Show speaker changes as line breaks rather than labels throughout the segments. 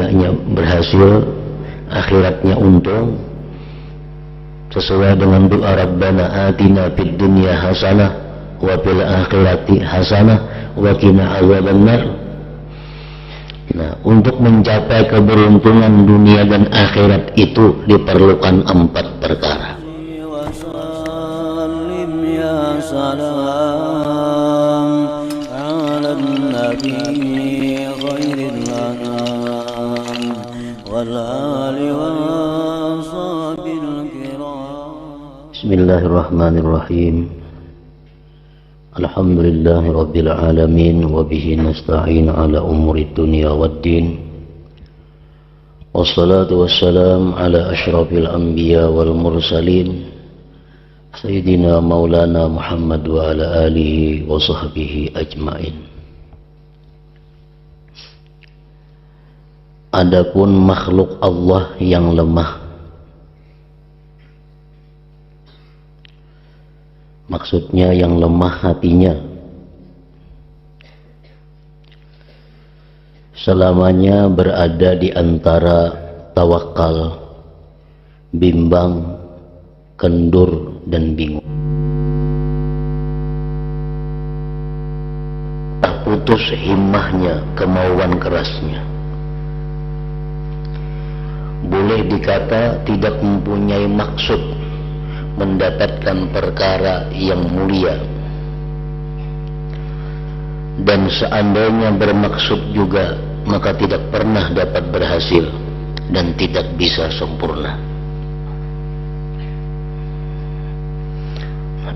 dunianya berhasil, akhiratnya untung, sesuai dengan doa Rabbana atina fid dunya hasanah wa fil akhirati hasanah wa qina adzabannar. Nah, untuk mencapai keberuntungan dunia dan akhirat itu diperlukan 4 perkara. Bismillahirrahmanirrahim. Alhamdulillahi rabbil alamin wa bihi nasta'in ala umuri dunya waddin. Wassalatu wassalam ala asyrafil anbiya wal mursalin Sayyidina Maulana Muhammad wa ala alihi wa sahbihi ajmain. Adapun makhluk Allah yang lemah, maksudnya yang lemah hatinya, selamanya berada di antara tawakal, bimbang, kendur, dan bingung. Tak putus himmahnya, kemauan kerasnya. Boleh dikata tidak mempunyai maksud mendapatkan perkara yang mulia, dan seandainya bermaksud juga maka tidak pernah dapat berhasil dan tidak bisa sempurna.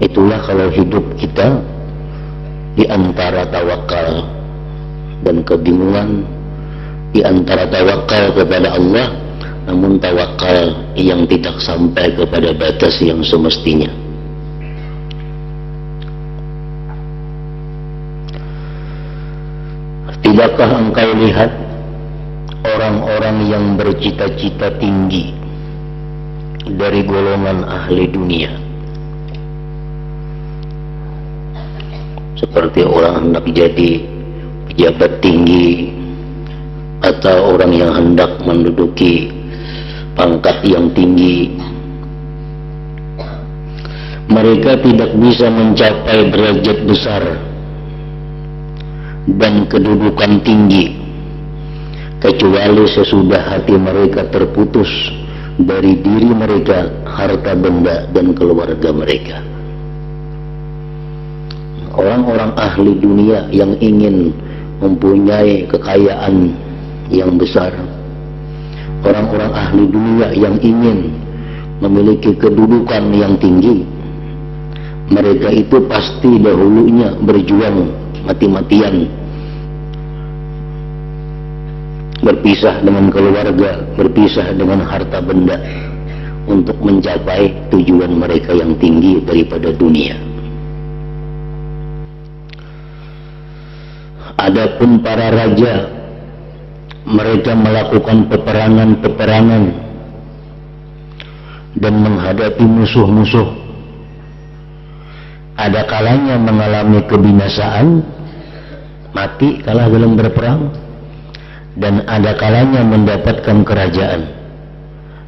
Itulah kalau hidup kita di antara tawakal dan kebingungan, di antara tawakal kepada Allah namun tawakal yang tidak sampai kepada batas yang semestinya. Tidakkah engkau lihat orang-orang yang bercita-cita tinggi dari golongan ahli dunia, seperti orang hendak jadi pejabat tinggi atau orang yang hendak menduduki pangkat yang tinggi, mereka tidak bisa mencapai derajat besar dan kedudukan tinggi kecuali sesudah hati mereka terputus dari diri mereka, harta benda, dan keluarga mereka. Orang-orang ahli dunia yang ingin mempunyai kekayaan yang besar, orang-orang ahli dunia yang ingin memiliki kedudukan yang tinggi, mereka itu pasti dahulunya berjuang mati-matian, berpisah dengan keluarga, berpisah dengan harta benda untuk mencapai tujuan mereka yang tinggi daripada dunia. Adapun para raja, mereka melakukan peperangan-peperangan dan menghadapi musuh-musuh. Ada kalanya mengalami kebinasaan, mati kalah dalam berperang, dan ada kalanya mendapatkan kerajaan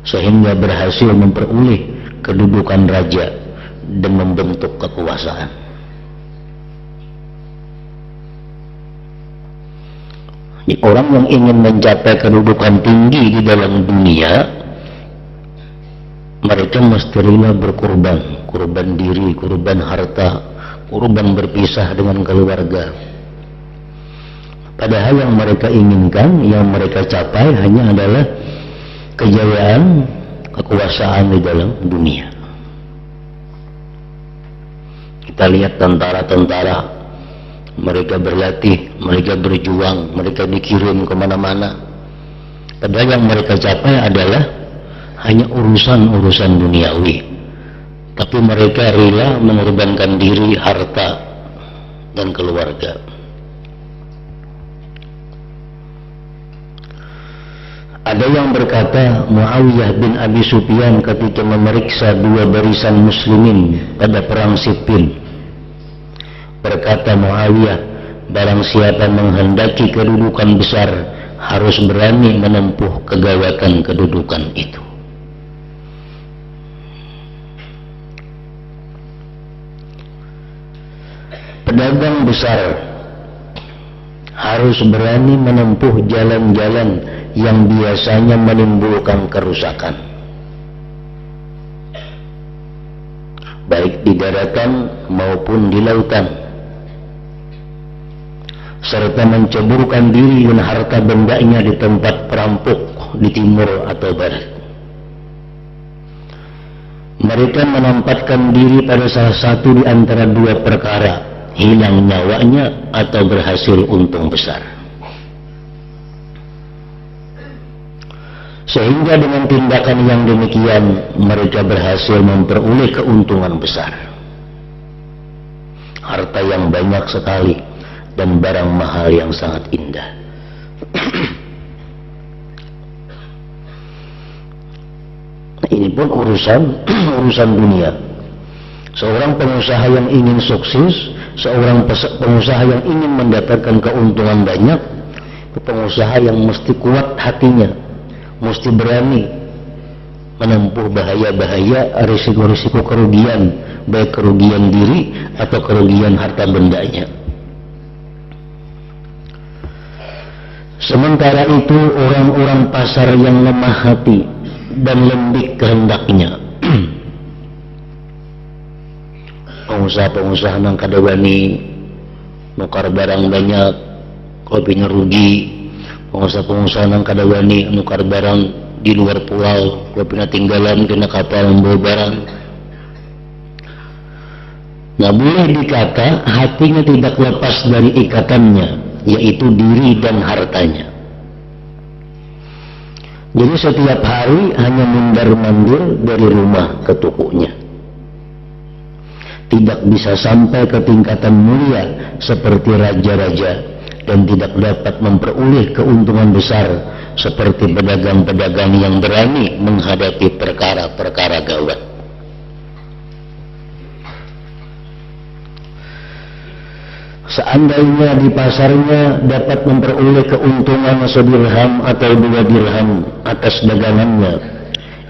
sehingga berhasil memperoleh kedudukan raja dan membentuk kekuasaan. Orang yang ingin mencapai kedudukan tinggi di dalam dunia, mereka mesti rela berkorban, korban diri, korban harta, korban berpisah dengan keluarga. Padahal yang mereka inginkan, yang mereka capai hanya adalah kejayaan, kekuasaan di dalam dunia. Kita lihat tentara-tentara, mereka berlatih, mereka berjuang, mereka dikirim kemana-mana. Padahal yang mereka capai adalah hanya urusan-urusan duniawi. Tapi mereka rela mengorbankan diri, harta, dan keluarga. Ada yang berkata, Muawiyah bin Abi Sufyan ketika memeriksa 2 barisan muslimin pada perang Siffin, berkata Muawiyah, barang siapa menghendaki kedudukan besar harus berani menempuh kegawatan kedudukan itu. Pedagang besar harus berani menempuh jalan-jalan yang biasanya menimbulkan kerusakan, baik di daratan maupun di lautan, serta menceburkan diri dan harta bendanya di tempat perampok di timur atau barat. Mereka menempatkan diri pada salah satu di antara dua perkara, hilang nyawanya atau berhasil untung besar. Sehingga dengan tindakan yang demikian mereka berhasil memperoleh keuntungan besar, harta yang banyak sekali dan barang mahal yang sangat indah. Ini pun urusan dunia. Seorang pengusaha yang ingin sukses, seorang pengusaha yang ingin mendapatkan keuntungan banyak, pengusaha yang mesti kuat hatinya, mesti berani menempuh bahaya-bahaya, risiko-risiko kerugian, baik kerugian diri atau kerugian harta bendanya. Sementara itu orang-orang pasar yang lemah hati dan lembik kehendaknya, pengusaha-pengusaha nang kadawani nukar barang banyak kopinya rugi, pengusaha-pengusaha nang kadawani nukar barang di luar pulau kopinya tinggalan kena kapal membawa barang. Nah, boleh dikata hatinya tidak lepas dari ikatannya, yaitu diri dan hartanya. Jadi setiap hari hanya mundar-mandir dari rumah ke tokonya, tidak bisa sampai ke tingkatan mulia seperti raja-raja, dan tidak dapat memperoleh keuntungan besar seperti pedagang-pedagang yang berani menghadapi perkara-perkara gawat. Seandainya di pasarnya dapat memperoleh keuntungan 1 dirham atau 2 dirham atas dagangannya,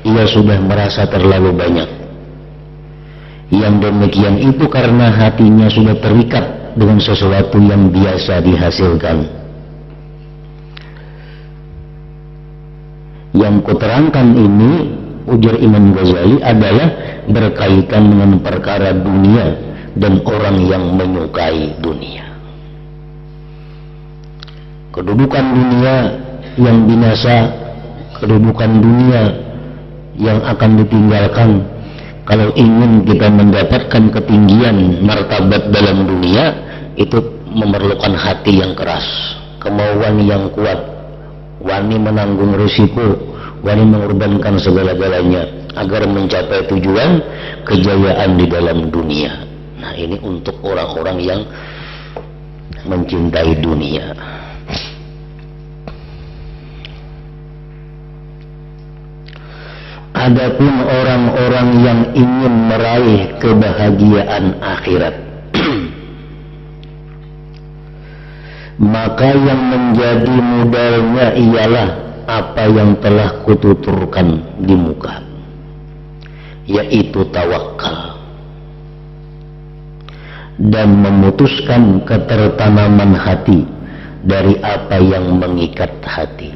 ia sudah merasa terlalu banyak. Yang demikian itu karena hatinya sudah terikat dengan sesuatu yang biasa dihasilkan. Yang kuterangkan ini, ujar Imam Ghazali, adalah berkaitan dengan perkara dunia dan orang yang menyukai dunia. Kedudukan dunia yang binasa, kedudukan dunia yang akan ditinggalkan. Kalau ingin kita mendapatkan ketinggian martabat dalam dunia, itu memerlukan hati yang keras, kemauan yang kuat, wani menanggung risiko, wani mengorbankan segala-galanya agar mencapai tujuan kejayaan di dalam dunia. Nah, ini untuk orang-orang yang mencintai dunia. Adapun orang-orang yang ingin meraih kebahagiaan akhirat, maka yang menjadi modalnya ialah apa yang telah kututurkan di muka, yaitu tawakal dan memutuskan ketertanaman hati dari apa yang mengikat hati.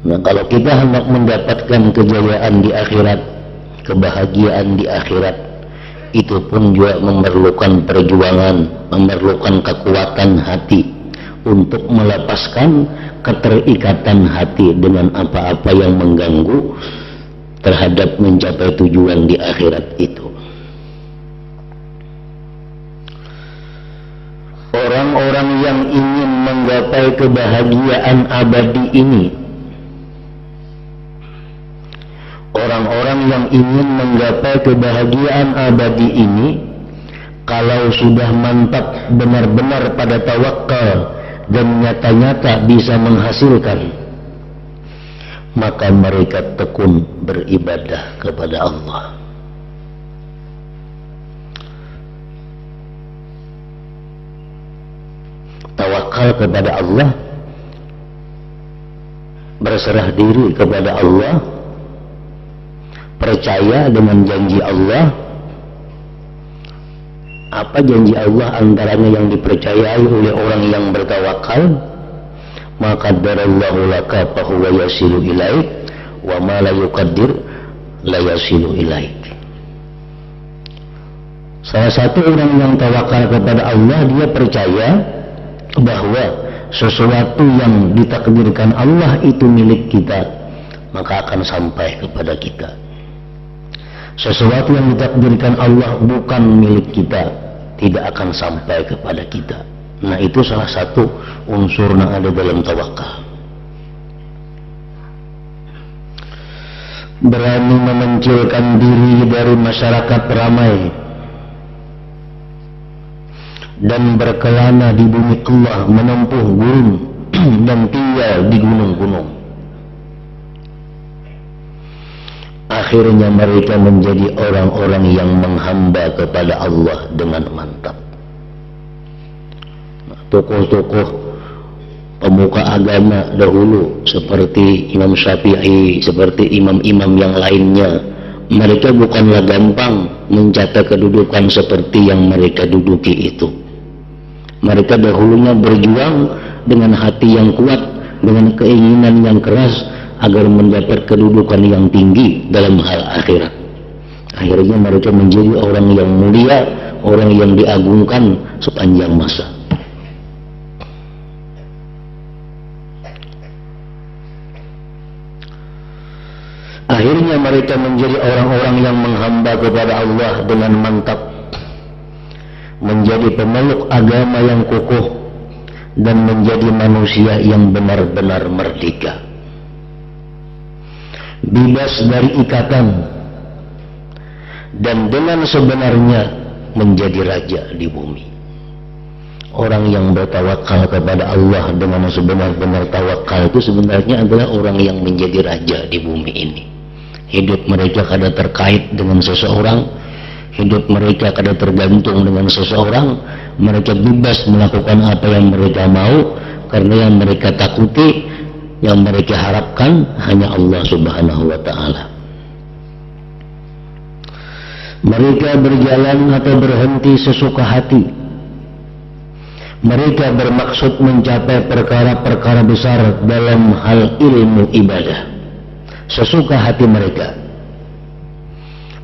Nah, kalau kita hendak mendapatkan kejayaan di akhirat, kebahagiaan di akhirat, itu pun juga memerlukan perjuangan, memerlukan kekuatan hati untuk melepaskan keterikatan hati dengan apa-apa yang mengganggu terhadap mencapai tujuan di akhirat itu. Orang-orang yang ingin menggapai kebahagiaan abadi ini, orang-orang yang ingin menggapai kebahagiaan abadi ini, kalau sudah mantap benar-benar pada tawakal dan nyata-nyata bisa menghasilkan, maka mereka tekun beribadah kepada Allah. Tawakal bertawakal kepada Allah, berserah diri kepada Allah, percaya dengan janji Allah. Apa janji Allah? Antaranya yang dipercayai oleh orang yang bertawakal, maka darallahu laka fahuwa yasilu ilaik, wa ma la yuqaddir la yasilu ilaik. Salah satu orang yang tawakal kepada Allah, dia percaya bahwa sesuatu yang ditakdirkan Allah itu milik kita, maka akan sampai kepada kita. Sesuatu yang ditakdirkan Allah bukan milik kita, tidak akan sampai kepada kita. Nah, itu salah satu unsur yang ada dalam tawakal. Berani memencilkan diri dari masyarakat ramai dan berkelana di bumi Allah, menempuh gurun dan tinggal di gunung-gunung. Akhirnya mereka menjadi orang-orang yang menghamba kepada Allah dengan mantap. Tokoh-tokoh pemuka agama dahulu seperti Imam Syafi'i, seperti imam-imam yang lainnya, mereka bukanlah gampang mencatat kedudukan seperti yang mereka duduki itu. Mereka dahulunya berjuang dengan hati yang kuat, dengan keinginan yang keras agar mendapat kedudukan yang tinggi dalam hal akhirat. Akhirnya mereka menjadi orang yang mulia, orang yang diagungkan sepanjang masa. Akhirnya mereka menjadi orang-orang yang menghamba kepada Allah dengan mantap, menjadi pemeluk agama yang kokoh, dan menjadi manusia yang benar-benar merdeka, bebas dari ikatan, dan dengan sebenarnya menjadi raja di bumi. Orang yang bertawakal kepada Allah dengan sebenar-benar tawakal itu sebenarnya adalah orang yang menjadi raja di bumi ini. Hidup mereka kada terkait dengan seseorang, hidup mereka kada tergantung dengan seseorang. Mereka bebas melakukan apa yang mereka mau, karena yang mereka takuti, yang mereka harapkan hanya Allah Subhanahu wa ta'ala. Mereka berjalan atau berhenti sesuka hati. Mereka bermaksud mencapai perkara-perkara besar dalam hal ilmu ibadah sesuka hati mereka.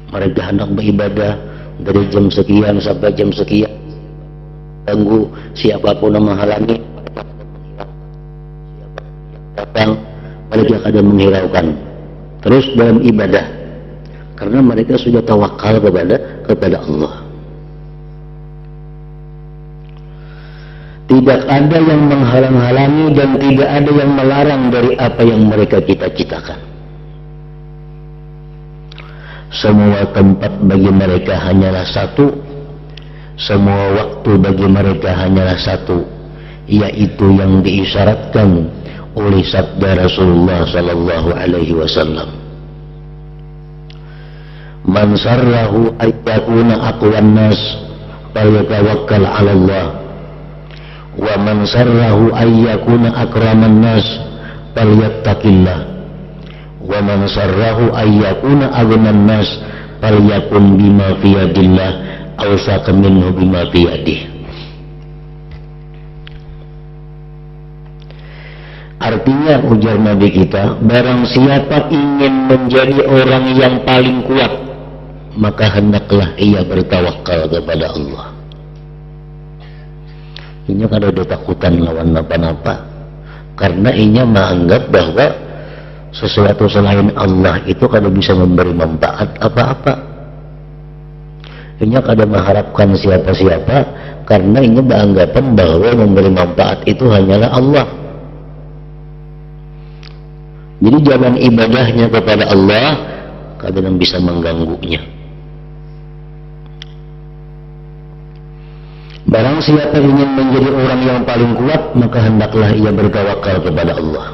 Mereka hendak beribadah dari jam sekian sampai jam sekian, ganggu siapapun yang menghalangi, datang mereka akan menghiraukan terus dalam ibadah, karena mereka sudah tawakal kepada Allah. Tidak ada yang menghalang-halangi dan tidak ada yang melarang dari apa yang mereka cita-citakan. Semua tempat bagi mereka hanyalah satu, semua waktu bagi mereka hanyalah satu, yaitu yang diisyaratkan oleh sabda Rasulullah sallallahu alaihi wasallam. Man sarrahu ayyakuna aqwan nas falyatawakkal 'ala Allah, wa man sarrahu ayyakuna akraman nas falyattaqillah, wa man sarrahu ayyakuna aghnan nas falyakun bima fi yadillah awsaq minhu bima fi yadihi. Artinya, ujar Nabi kita, barang siapa ingin menjadi orang yang paling kuat, maka hendaklah ia bertawakal kepada Allah. Ini kada ada takutan lawan napa-napa, karena inya menganggap bahwa sesuatu selain Allah itu kada bisa memberi manfaat apa-apa. Inya kada mengharapkan siapa-siapa, karena inya beranggapan bahwa memberi manfaat itu hanyalah Allah. Jadi jalan ibadahnya kepada Allah kadang bisa mengganggunya. Barang siapa ingin menjadi orang yang paling kuat, maka hendaklah ia bertawakal kepada Allah.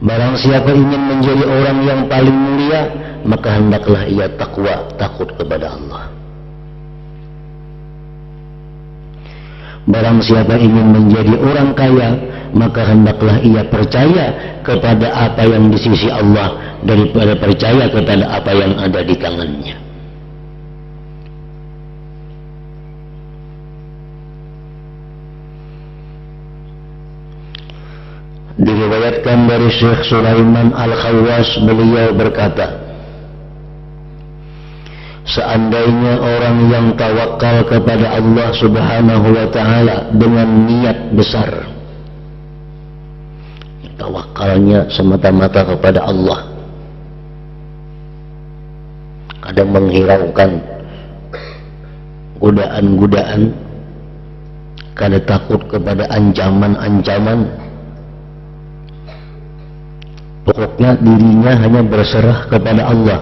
Barang siapa ingin menjadi orang yang paling mulia, maka hendaklah ia takwa, takut kepada Allah. Barang siapa ingin menjadi orang kaya, maka hendaklah ia percaya kepada apa yang di sisi Allah daripada percaya kepada apa yang ada di tangannya. Diriwayatkan dari Syekh Sulaiman Al-Khawwas, beliau berkata, seandainya orang yang tawakal kepada Allah Subhanahu wa ta'ala dengan niat besar, tawakalnya semata-mata kepada Allah, kadang menghiraukan godaan-godaan, kadang takut kepada ancaman-ancaman, pokoknya dirinya hanya berserah kepada Allah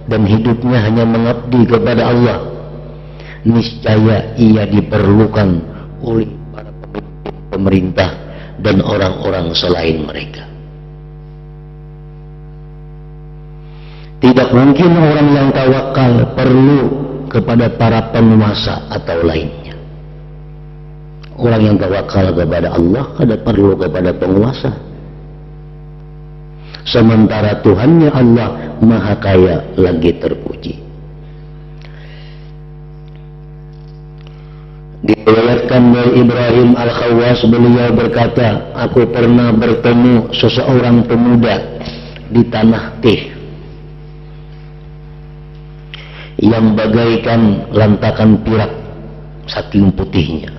dan hidupnya hanya mengabdi kepada Allah, niscaya ia diperlukan oleh para pemimpin pemerintah dan orang-orang selain mereka. Tidak mungkin orang yang tawakal perlu kepada para penguasa atau lainnya. Orang yang tawakal kepada Allah kada perlu kepada penguasa. Sementara Tuhannya Allah Maha Kaya lagi terpuji. Diriwayatkan dari Ibrahim Al-Khawwas, beliau berkata, aku pernah bertemu seseorang pemuda di tanah Tih yang bagaikan lantakan pirak saking putihnya.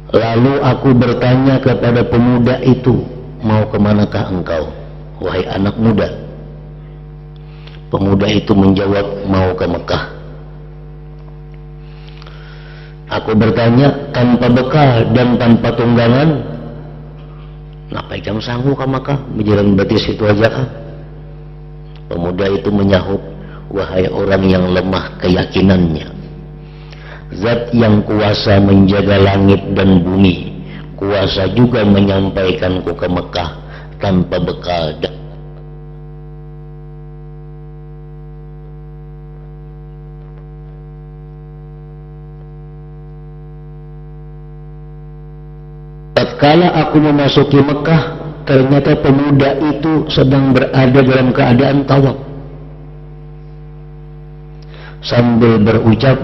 Lalu aku bertanya kepada pemuda itu, mau kemanakah engkau, wahai anak muda? Pemuda itu menjawab, mau ke Mekah. Aku bertanya, tanpa bekal dan tanpa tunggangan, napa jam sanggup ke Mekah? Menjalan batis itu aja kah? Pemuda itu menyahut, wahai orang yang lemah keyakinannya, Zat yang kuasa menjaga langit dan bumi, kuasa juga menyampaikanku ke Mekah tanpa bekal dan tatkala aku memasuki Mekah, ternyata pemuda itu sedang berada dalam keadaan tawaf sambil berucap,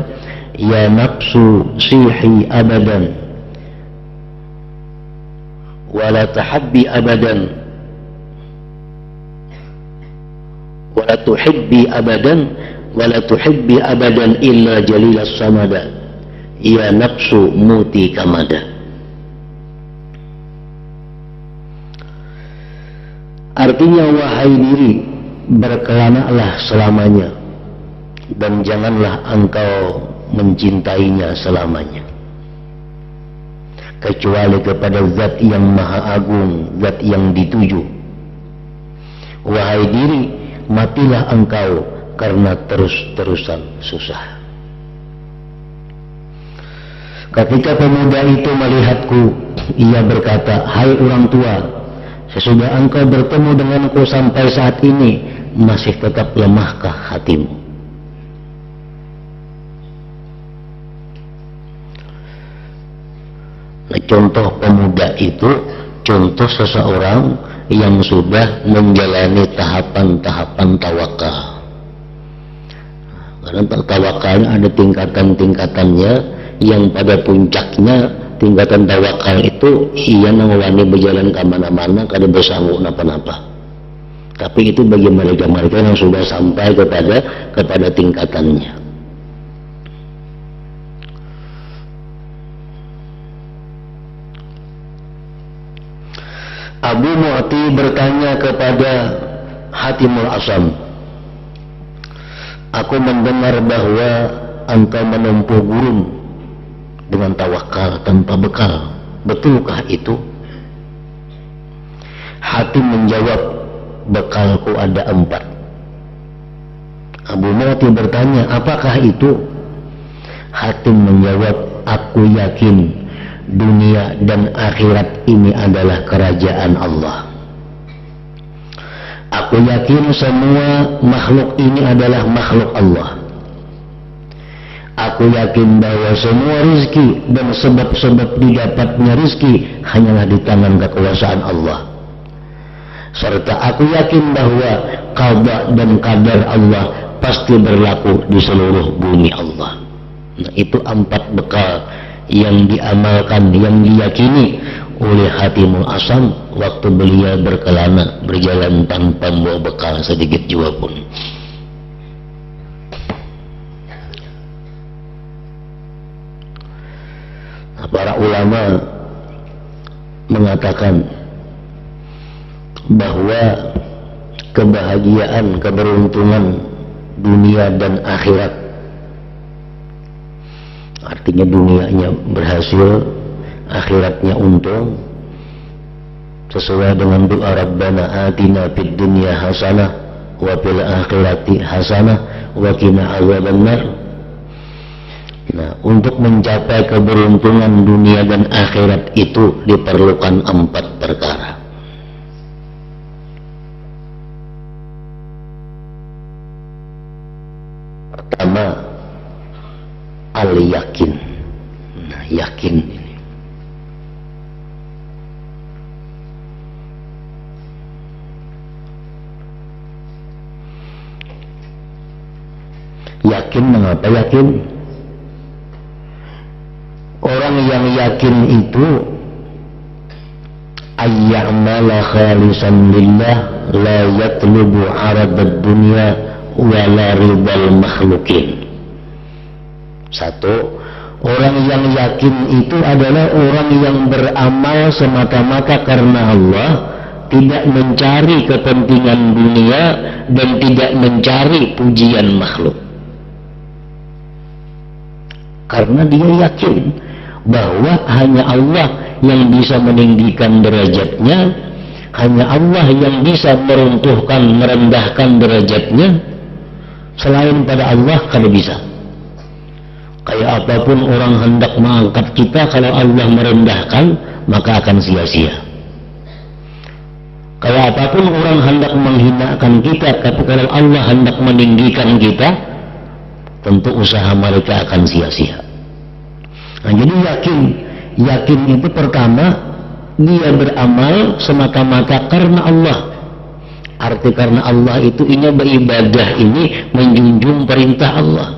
ya nafsu sihi abadan wala tahabbi abadan wala tuhibbi abadan wala tuhibbi abadan illa jalilas samada, ya nafsu muti kamada. Artinya, wahai diri, berkelanalah selamanya dan janganlah engkau mencintainya selamanya kecuali kepada zat yang maha agung, zat yang dituju. Wahai diri, matilah engkau karena terus-terusan susah. Ketika pemuda itu melihatku, ia berkata, hai orang tua, sesudah engkau bertemu denganku sampai saat ini, masih tetap lemahkah hatimu? Nah, contoh pemuda itu contoh seseorang yang sudah menjalani tahapan-tahapan tawakal. Karena tawakalnya ada tingkatan-tingkatannya, yang pada puncaknya tingkatan tawakal itu ia nawani berjalan ke mana-mana kada bersanggup napa-napa. Tapi itu bagi mereka-mereka yang sudah sampai kepada tingkatannya. Abu Mu'ti bertanya kepada Hatimul Asam, aku mendengar bahwa engkau menempuh gurun dengan tawakal tanpa bekal, betulkah itu? Hatim menjawab, bekalku ada 4. Abu Mu'ti bertanya, apakah itu? Hatim menjawab, aku yakin dunia dan akhirat ini adalah kerajaan Allah. Aku yakin semua makhluk ini adalah makhluk Allah. Aku Aku yakin bahwa semua rizki dan sebab-sebab didapatnya rizki hanyalah di tangan kekuasaan Allah. Serta aku yakin bahwa qada dan qadar Allah pasti berlaku di seluruh bumi Allah. Nah, itu 4 bekal yang diamalkan, yang diyakini oleh Hatimul Asam waktu beliau berkelana berjalan tanpa membawa bekal sedikit jua pun. Nah, para ulama mengatakan bahwa kebahagiaan, keberuntungan dunia dan akhirat, artinya dunianya berhasil, akhiratnya untung, sesuai dengan doa Rabbana atina fid dunya hasanah wa fil akhirati hasanah wa qina adzabannar. Nah, untuk mencapai keberuntungan dunia dan akhirat itu diperlukan 4 perkara. Pertama, al-yakin. Nah, yakin ini. Yakin, mengapa yakin? Orang yang yakin itu ayya'mala khalisan lillah la yatlubu 'aradad dunya wala ridal makhlukin. 1. Orang yang yakin itu adalah orang yang beramal semata-mata karena Allah, tidak mencari kepentingan dunia dan tidak mencari pujian makhluk. Karena dia yakin bahwa hanya Allah yang bisa meninggikan derajatnya, hanya Allah yang bisa meruntuhkan, merendahkan derajatnya. Selain pada Allah kada bisa. Kayak apapun orang hendak mengangkat kita, kalau Allah merendahkan maka akan sia-sia. Kayak apapun orang hendak menghinakan kita, tapi kalau Allah hendak meninggikan kita, tentu usaha mereka akan sia-sia. Nah, jadi yakin itu pertama, dia beramal semata-mata karena Allah. Arti karena Allah itu inya beribadah ini menjunjung perintah Allah.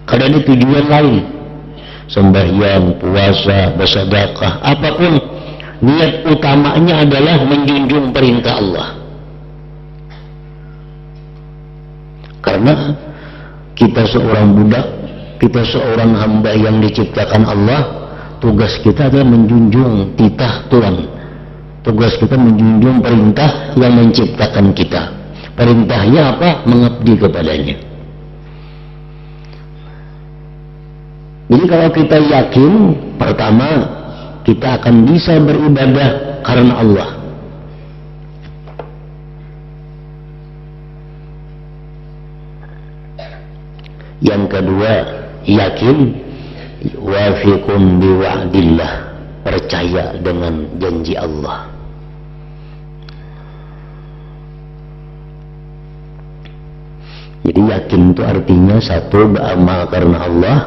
Kada ada tujuan lain. Sembahyang, puasa, bersedekah, apapun, niat utamanya adalah menjunjung perintah Allah. Karena kita seorang budak, kita seorang hamba yang diciptakan Allah, tugas kita adalah menjunjung titah Tuhan. Tugas kita menjunjung perintah yang menciptakan kita. Perintahnya apa? Mengabdi kepadanya. Jadi kalau kita yakin, pertama, kita akan bisa beribadah karena Allah. Yang kedua, yakin wafiqun biwa'dillah, percaya dengan janji Allah. Jadi yakin itu artinya 1, beramal karena Allah.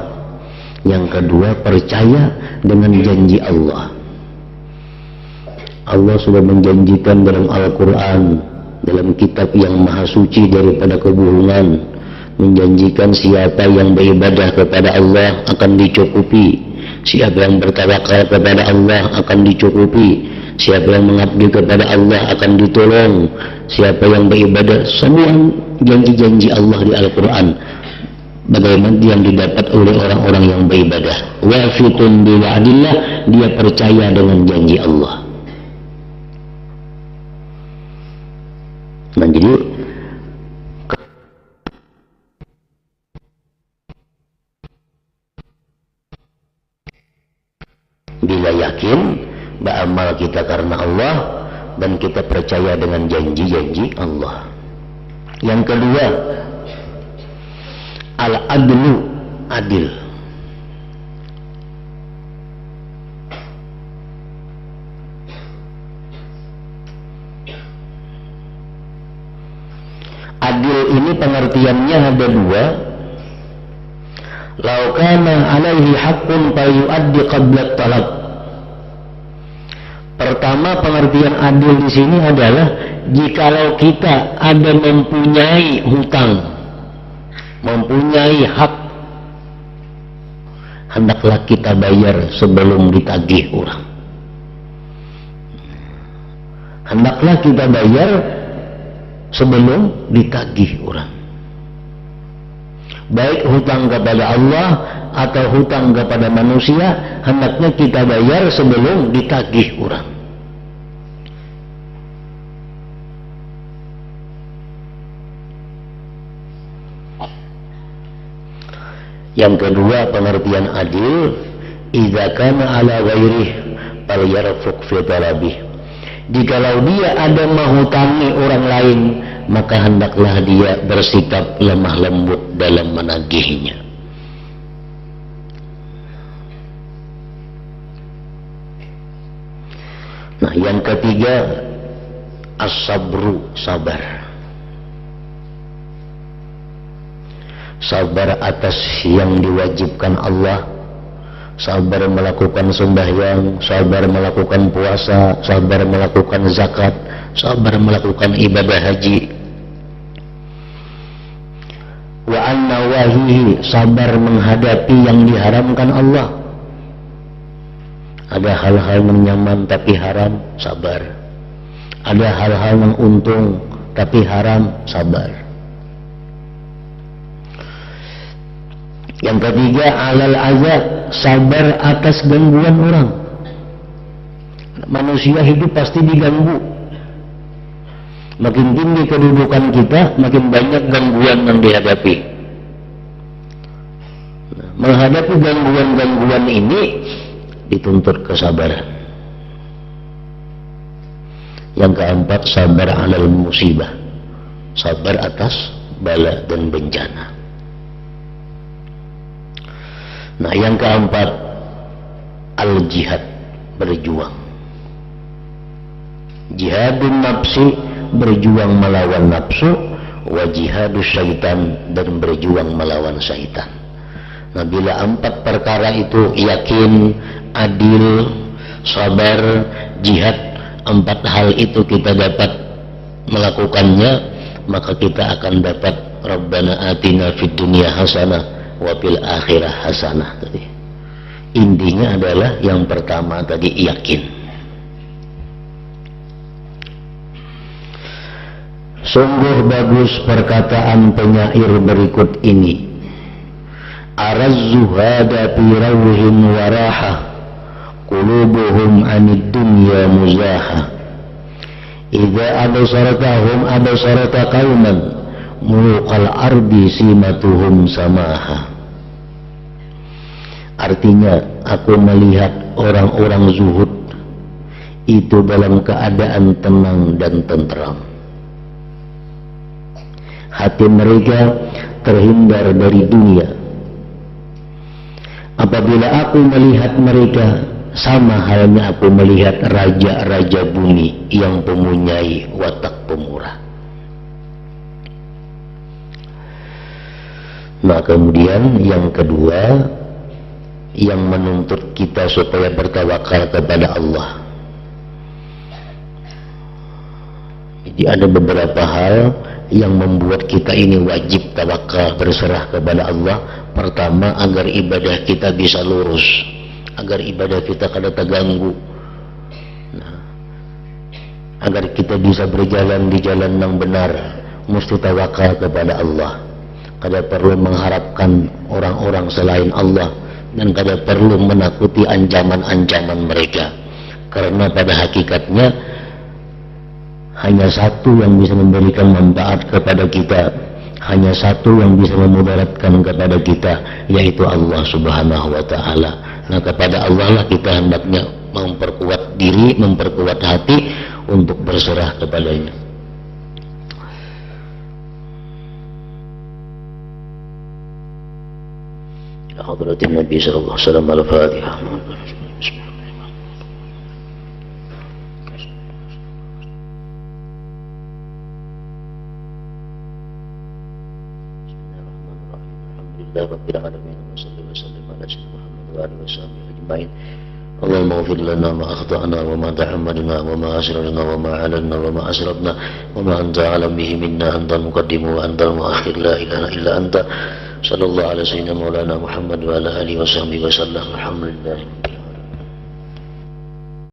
Yang kedua, percaya dengan janji Allah. Allah sudah menjanjikan dalam Al-Quran, dalam kitab yang maha suci daripada kebohongan, menjanjikan siapa yang beribadah kepada Allah akan dicukupi, siapa yang bertawakal kepada Allah akan dicukupi, siapa yang mengabdi kepada Allah akan ditolong, siapa yang beribadah. Semua janji-janji Allah di Al-Quran, bagaimana yang didapat oleh orang-orang yang beribadah. Wafitun biwa'dillah, dia percaya dengan janji Allah. Nah, jadi bila yakin beramal kita karena Allah dan kita percaya dengan janji-janji Allah. Yang kedua, al-adlu, adil. Adil ini pengertiannya ada 2. Lau kana alaihi haqqun fayu'addi qabla talab. Pertama, pengertian adil di sini adalah jikalau kita ada mempunyai hutang, mempunyai hak, hendaklah kita bayar sebelum ditagih orang. Hendaklah kita bayar sebelum ditagih orang. Baik hutang kepada Allah atau hutang kepada manusia, hendaknya kita bayar sebelum ditagih orang. Yang kedua, pengertian adil, idza kana ala ghairih falyarfuq fi talabih. Jikalau dia ada menghutangi orang lain, maka hendaklah dia bersikap lemah lembut dalam menagihnya. Nah, yang ketiga, as-sabru, sabar. Sabar atas yang diwajibkan Allah, sabar melakukan sembahyang, sabar melakukan puasa, sabar melakukan zakat, sabar melakukan ibadah haji. Wa an-nawahihi, sabar menghadapi yang diharamkan Allah. Ada hal-hal yang nyaman tapi haram, sabar. Ada hal-hal yang untung tapi haram, sabar. Yang ketiga, alal azab, sabar atas gangguan orang. Manusia hidup pasti diganggu. Makin tinggi kedudukan kita, makin banyak gangguan yang dihadapi. Menghadapi gangguan-gangguan ini dituntut kesabaran. Yang keempat, sabar alal musibah, sabar atas bala dan bencana. Nah, yang keempat, al-jihad, berjuang. Jihadun nafsi, berjuang melawan nafsu, wa jihadus syaitan, dan berjuang melawan syaitan. Nah, bila empat perkara itu yakin, adil, sabar, jihad, empat hal itu kita dapat melakukannya, maka kita akan dapat Rabbana atina fid dunya hasanah wa fil akhirah hasanah tadi. Intinya adalah yang pertama tadi, yakin. Sungguh bagus perkataan penyair berikut ini. Arazzuhada fi rawhin wa raha, qulubuhum 'anid dunya muzaha. Idza absaratahum absarata qauman muluqal ardi simatuhum samaha. Artinya, aku melihat orang-orang zuhud itu dalam keadaan tenang dan tentram. Hati mereka terhindar dari dunia. Apabila aku melihat mereka, sama halnya aku melihat raja-raja bumi yang mempunyai watak pemurah. Nah, kemudian yang kedua, yang menuntut kita supaya bertawakal kepada Allah. Jadi ada beberapa hal yang membuat kita ini wajib tawakal, berserah kepada Allah. Pertama, agar ibadah kita bisa lurus, agar ibadah kita kada terganggu. Nah, agar kita bisa berjalan di jalan yang benar, mesti tawakal kepada Allah. Kada perlu mengharapkan orang-orang selain Allah, dan kada perlu menakuti ancaman-ancaman mereka, karena pada hakikatnya hanya satu yang bisa memberikan manfaat kepada kita, hanya satu yang bisa memudaratkan kepada kita, yaitu Allah Subhanahu wa ta'ala. Nah, kepada Allah lah kita hendaknya memperkuat diri, memperkuat hati untuk berserah kepadanya. Hadratin Nabi sallallahu alaihi wasallam, al-Fatihah. Bismillahirrahmanirrahim. Alhamdulillah rabbil alamin. alihi washabihi ajmain. Allahumma ighfir lana ma akhtana wa ma ta'ammadna wa ma asrarna wa ma alanna wa ma asrafna wa ma anta a'lam bihi minna, antal muqaddimu wa antal muakhir, la ilaha illa anta. Sallallahu alaihi wasallam maulana Muhammad wa ala alihi washabihi wasallam. Alhamdulillah.